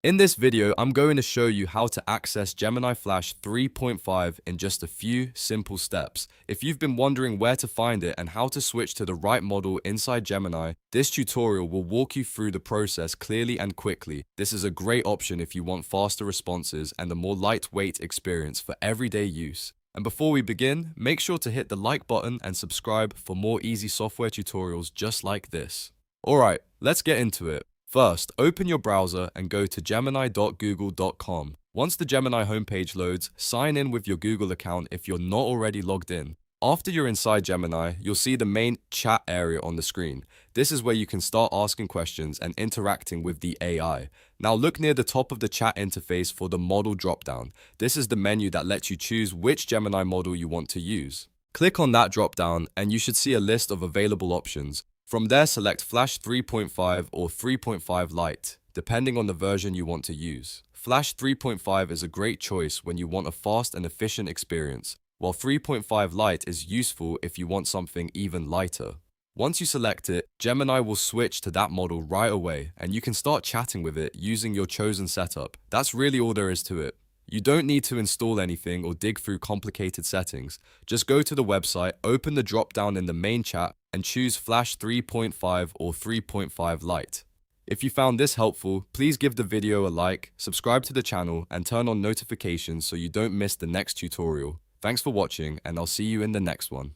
In this video, I'm going to show you how to access Gemini Flash 3.5 in just a few simple steps. If you've been wondering where to find it and how to switch to the right model inside Gemini, this tutorial will walk you through the process clearly and quickly. This is a great option if you want faster responses and a more lightweight experience for everyday use. And before we begin, make sure to hit the like button and subscribe for more easy software tutorials just like this. Alright, let's get into it. First, open your browser and go to gemini.google.com. Once the Gemini homepage loads, sign in with your Google account if you're not already logged in. After you're inside Gemini, you'll see the main chat area on the screen. This is where you can start asking questions and interacting with the AI. Now look near the top of the chat interface for the model dropdown. This is the menu that lets you choose which Gemini model you want to use. Click on that dropdown and you should see a list of available options. From there, select Flash 3.5 or 3.5 Lite, depending on the version you want to use. Flash 3.5 is a great choice when you want a fast and efficient experience, while 3.5 Lite is useful if you want something even lighter. Once you select it, Gemini will switch to that model right away, and you can start chatting with it using your chosen setup. That's really all there is to it. You don't need to install anything or dig through complicated settings. Just go to the website, open the drop-down in the main chat, and choose Flash 3.5 or 3.5 Lite. If you found this helpful, please give the video a like, subscribe to the channel, and turn on notifications so you don't miss the next tutorial. Thanks for watching, and I'll see you in the next one.